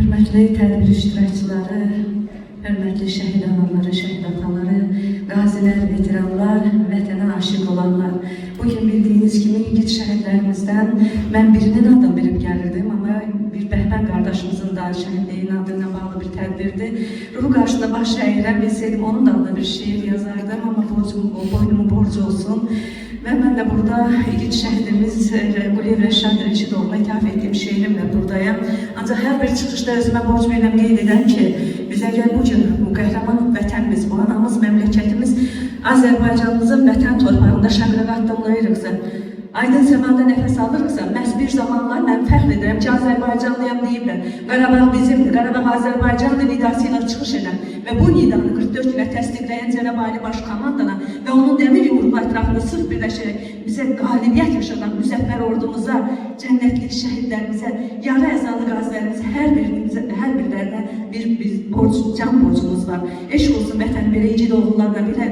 Hörmətli tədbir iştirakçıları, hörmətli şəhid anaları, şəhid ataları, qazilər, veteranlar, vətənə aşıq olanlar. Bugün bildiğiniz kimi yiğit şəhidlərimizdən mən birinin adını bilib gəlirdim, amma bir Bəhmən qardaşımızın da şəhidliyin adına bağlı bir tədbirdir. Ruhu qarşısında baş əyirəm, bilsəydim onun da adına bir şiir yazardım, amma boynumu borcu olsun. Ve ben de burada yiğit şəhidimiz Quliyev Rəşad Rəşidovuna ithaf ettiğim şeirimle buradayım. Ancaq hər bir çıxışda özümə borc verirəm qeyd edən ki, biz əgər bugün bu qəhrəman vətənimiz, bu anamız, məmləkətimiz Azərbaycanımızın vətən torpağında şəqrəq addımlayırıqsa, aydın səmada nəfəs alırıqsa, məhz bir zamanlar mən fəxr edirəm ki, Azərbaycanlıyam deyiblər. Qarabağ bizimdir, Qarabağ Azərbaycanlı nidasıyla çıxış edən və bu nidanı 44 ilə təsdiqləyən Cənab Ali Baş Komandana və onun dəmir yumruqlu ətrafında sırf birləşərək bizə qalibiyyət yaşadan müzəffər ordumuza, cənnətlik şəhidlərimizə, yarı əzalı qazilərimizə, hər birlərinə bir borc, can borcumuz var. Eşq olsun vətən belə igid oğullarına, belə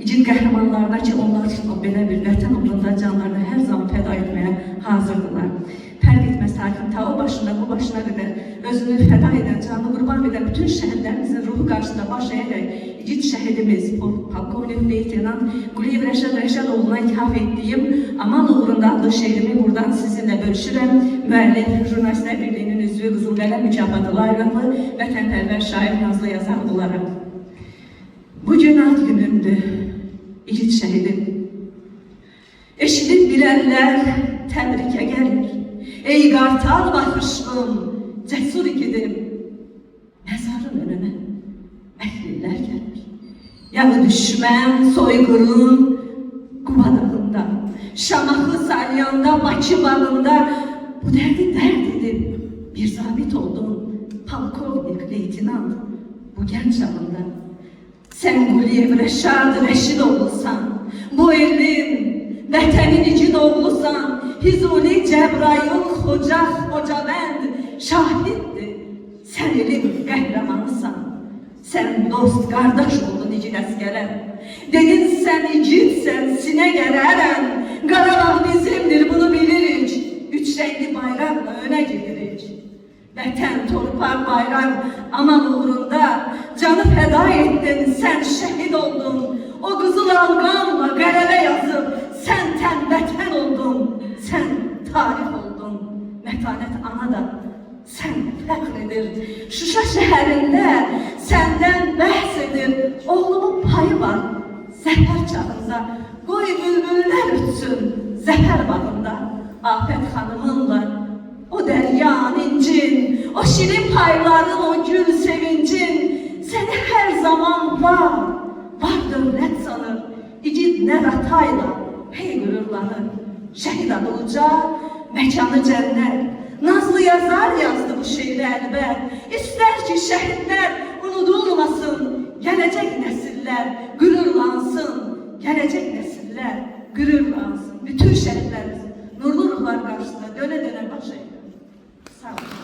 igid qəhrəmanlarına ki, onlar üçün belə bir vətən uğrunda canlarını hər zaman fəda etməyə hazırdılar. Fərq etməz hakim ta o başına, bu başına qədər özünü fəda edən, canını qurban edən bütün şəhidlərimizin ruhu qarşısında baş əyərək igid şəhidimiz, polkovnik leytenant Quliyev Rəşad Rəşadoğlu'na ithaf etdiyim Aman uğrunda adlı şeirimi buradan sizinle bölüşürəm. Müəllif, Jurnalistlər Birliyinin üzvü, Qızıl Qələm mükafatı layıqlı, vətənpərvər şair, nazlı yazar olaraq. Bugün ad günündür, igid şəhidim. Eşidib bilənlər təbrikə gəlir. Ey qartal baxışlım, cəsur igidim. Məzarın önünə əhlilər gəlir. Yağı düşmən, soyqırın, Quba dağında, Şamaxı salyanda, Bakı bağında bu dərdi dərd edib bir zabit oldun, polkovnik, leytinant bu gənc çağında. Sən Quliyev Rəşad Rəşidoğlusan, bu elin, vətənin igid oğlusan, Hizuli Cəbrayıl, Xocabənd şahiddir, sən elin qəhrəmanısan. Sən dost, qardaş oldun igid əskərə, dedin sən igidsən, sinə gərərən, Qarabağ bizimdir, bunu bilirik, üç rəngli bayraqla önə gedirik. Vətən, torpaq, bayraq, aman uğrunda canı fəda etdin, sən şəhid oldun. O qızıl alqanla qələbə yazıb, sən tən vətən oldun, sən tarix oldun. Mətanət ana da sən fəxr edir. Şuşa şəhərində səndən bəhs edir. Oğlumun payı var zəfər çağında, qoy bülbüllər ötsün zəfər bağında. Afət xanımınla o dəryan incin, o şirin payların, o gül sevincin səni hər zaman var dövlət sanır. İgid nər atayla hey qürurlanır. Şəhid adı uca, məkanı cənnət. Nazlı yazar yazdı bu şeiri əlbər. İstər ki şəhidlər unudulmasın, gələcək nəsillər qürurlansın, gələcək nəsillər qürurlansın. Bütün şəhidlərimiz nurlu ruhlar qarşısında dönə-dönə baş əyir. Sağ olun.